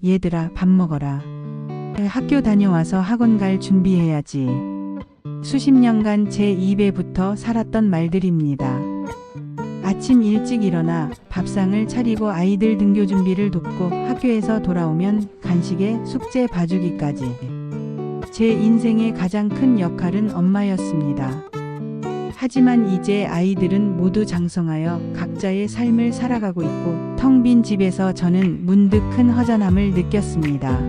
얘들아, 밥 먹어라. 학교 다녀와서 학원 갈 준비해야지. 수십 년간 제 입에 붙어 살았던 말들입니다. 아침 일찍 일어나 밥상을 차리고 아이들 등교 준비를 돕고 학교에서 돌아오면 간식에 숙제 봐주기까지. 제 인생의 가장 큰 역할은 엄마였습니다. 하지만 이제 아이들은 모두 장성하여 각자의 삶을 살아가고 있고 텅 빈 집에서 저는 문득 큰 허전함을 느꼈습니다.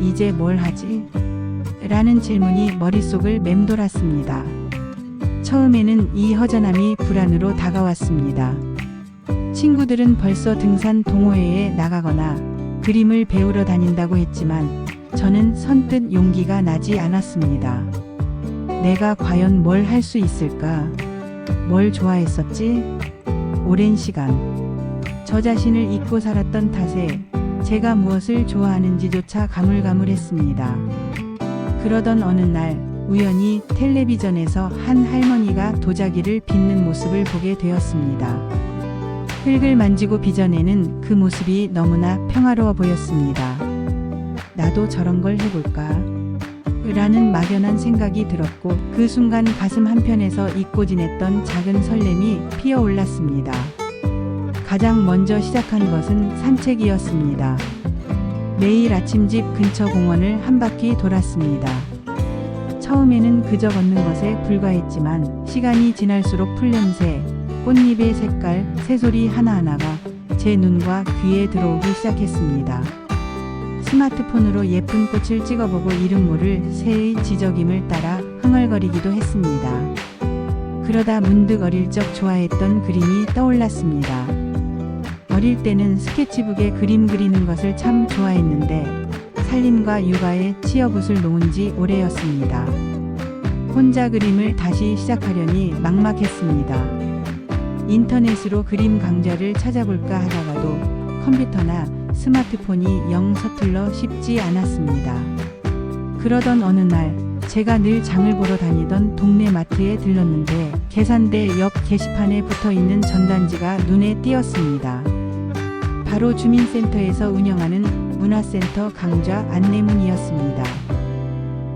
이제 뭘 하지? 라는 질문이 머릿속을 맴돌았습니다. 처음에는 이 허전함이 불안으로 다가왔습니다. 친구들은 벌써 등산 동호회에 나가거나 그림을 배우러 다닌다고 했지만 저는 선뜻 용기가 나지 않았습니다. 내가 과연 뭘 할 수 있을까? 뭘 좋아했었지? 오랜 시간. 저 자신을 잊고 살았던 탓에 제가 무엇을 좋아하는지조차 가물가물했습니다. 그러던 어느 날 우연히 텔레비전에서 한 할머니가 도자기를 빚는 모습을 보게 되었습니다. 흙을 만지고 빚어내는 그 모습이 너무나 평화로워 보였습니다. 나도 저런 걸 해볼까? 라는 막연한 생각이 들었고 그 순간 가슴 한편에서 잊고 지냈던 작은 설렘이 피어올랐습니다. 가장 먼저 시작한 것은 산책이었습니다. 매일 아침 집 근처 공원을 한 바퀴 돌았습니다. 처음에는 그저 걷는 것에 불과했지만 시간이 지날수록 풀냄새, 꽃잎의 색깔, 새소리 하나하나가 제 눈과 귀에 들어오기 시작했습니다. 스마트폰으로 예쁜 꽃을 찍어보고 이름 모를 새의 지저귀를 따라 흥얼거리기도 했습니다. 그러다 문득 어릴 적 좋아했던 그림이 떠올랐습니다. 어릴 때는 스케치북에 그림 그리는 것을 참 좋아했는데 살림과 육아에 치여붓을 놓은 지 오래였습니다. 혼자 그림을 다시 시작하려니 막막했습니다. 인터넷으로 그림 강좌를 찾아볼까 하다가도 컴퓨터나 스마트폰이 영 서툴러 쉽지 않았습니다. 그러던 어느 날 제가 늘 장을 보러 다니던 동네 마트에 들렀는데 계산대 옆 게시판에 붙어있는 전단지가 눈에 띄었습니다. 바로 주민센터에서 운영하는 문화센터 강좌 안내문이었습니다.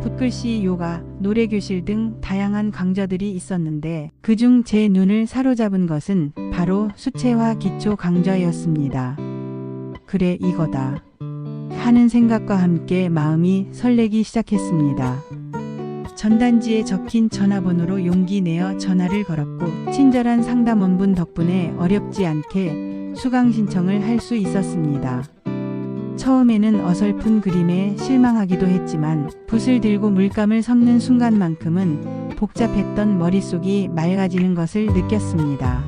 붓글씨, 요가, 노래교실 등 다양한 강좌들이 있었는데 그중 제 눈을 사로잡은 것은 바로 수채화 기초 강좌였습니다. 그래, 이거다 하는 생각과 함께 마음이 설레기 시작했습니다. 전단지에 적힌 전화번호로 용기 내어 전화를 걸었고 친절한 상담원분 덕분에 어렵지 않게 수강 신청을 할 수 있었습니다. 처음에는 어설픈 그림에 실망하기도 했지만 붓을 들고 물감을 섞는 순간만큼은 복잡했던 머릿속이 맑아지는 것을 느꼈습니다.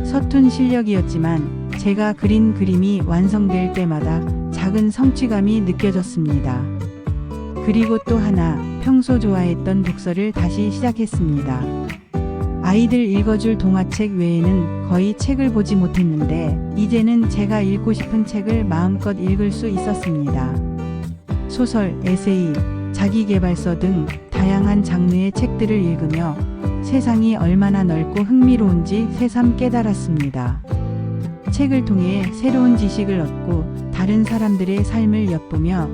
서툰 실력이었지만 제가 그린 그림이 완성될 때마다 작은 성취감이 느껴졌습니다. 그리고 또 하나, 평소 좋아했던 독서를 다시 시작했습니다. 아이들 읽어줄 동화책 외에는 거의 책을 보지 못했는데 이제는 제가 읽고 싶은 책을 마음껏 읽을 수 있었습니다. 소설, 에세이, 자기계발서 등 다양한 장르의 책들을 읽으며 세상이 얼마나 넓고 흥미로운지 새삼 깨달았습니다. 책을 통해 새로운 지식을 얻고 다른 사람들의 삶을 엿보며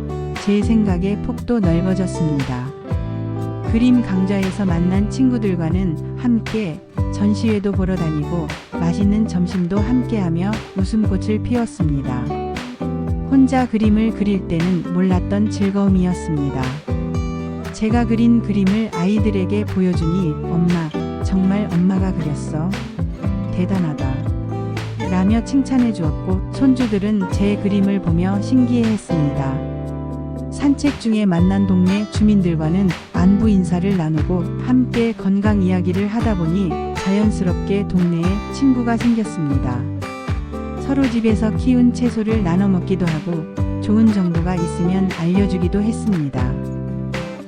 제 생각의 폭도 넓어졌습니다. 그림 강좌에서 만난 친구들과는 함께 전시회도 보러 다니고 맛있는 점심도 함께하며 웃음꽃을 피웠습니다. 혼자 그림을 그릴 때는 몰랐던 즐거움이었습니다. 제가 그린 그림을 아이들에게 보여주니 엄마, 정말 엄마가 그렸어. 대단하다. 라며 칭찬해 주었고 손주들은 제 그림을 보며 신기해했습니다. 산책 중에 만난 동네 주민들과는 안부 인사를 나누고 함께 건강 이야기를 하다 보니 자연스럽게 동네에 친구가 생겼습니다. 서로 집에서 키운 채소를 나눠 먹기도 하고 좋은 정보가 있으면 알려주기도 했습니다.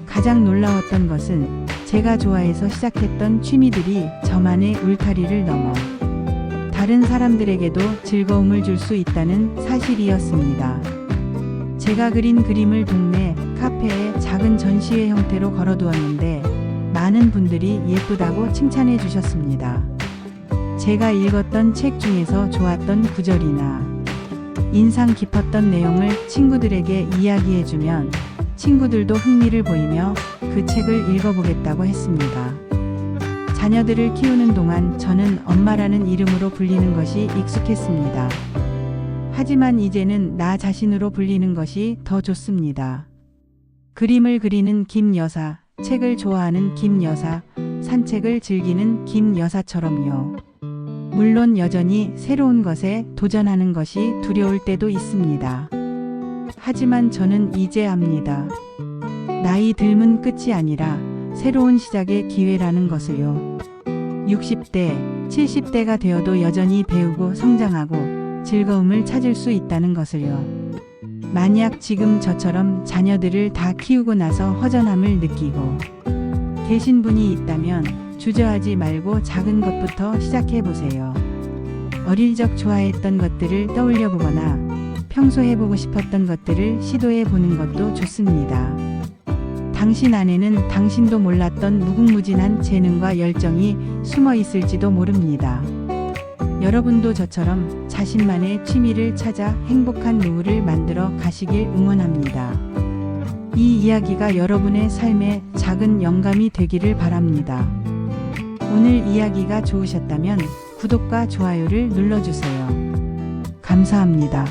가장 놀라웠던 것은 제가 좋아해서 시작했던 취미들이 저만의 울타리를 넘어 다른 사람들에게도 즐거움을 줄 수 있다는 사실이었습니다. 제가 그린 그림을 동네 카페에 작은 전시회 형태로 걸어두었는데 많은 분들이 예쁘다고 칭찬해 주셨습니다. 제가 읽었던 책 중에서 좋았던 구절이나 인상 깊었던 내용을 친구들에게 이야기해주면 친구들도 흥미를 보이며 그 책을 읽어보겠다고 했습니다. 자녀들을 키우는 동안 저는 엄마라는 이름으로 불리는 것이 익숙했습니다. 하지만 이제는 나 자신으로 불리는 것이 더 좋습니다. 그림을 그리는 김 여사, 책을 좋아하는 김 여사, 산책을 즐기는 김 여사처럼요. 물론 여전히 새로운 것에 도전하는 것이 두려울 때도 있습니다. 하지만 저는 이제 압니다. 나이 들면 끝이 아니라 새로운 시작의 기회라는 것을요. 60대, 70대가 되어도 여전히 배우고 성장하고 즐거움을 찾을 수 있다는 것을요. 만약 지금 저처럼 자녀들을 다 키우고 나서 허전함을 느끼고 계신 분이 있다면 주저하지 말고 작은 것부터 시작해 보세요. 어릴 적 좋아했던 것들을 떠올려 보거나 평소 해보고 싶었던 것들을 시도해 보는 것도 좋습니다. 당신 안에는 당신도 몰랐던 무궁무진한 재능과 열정이 숨어 있을지도 모릅니다. 여러분도 저처럼 자신만의 취미를 찾아 행복한 노후를 만들어 가시길 응원합니다. 이 이야기가 여러분의 삶에 작은 영감이 되기를 바랍니다. 오늘 이야기가 좋으셨다면 구독과 좋아요를 눌러주세요. 감사합니다.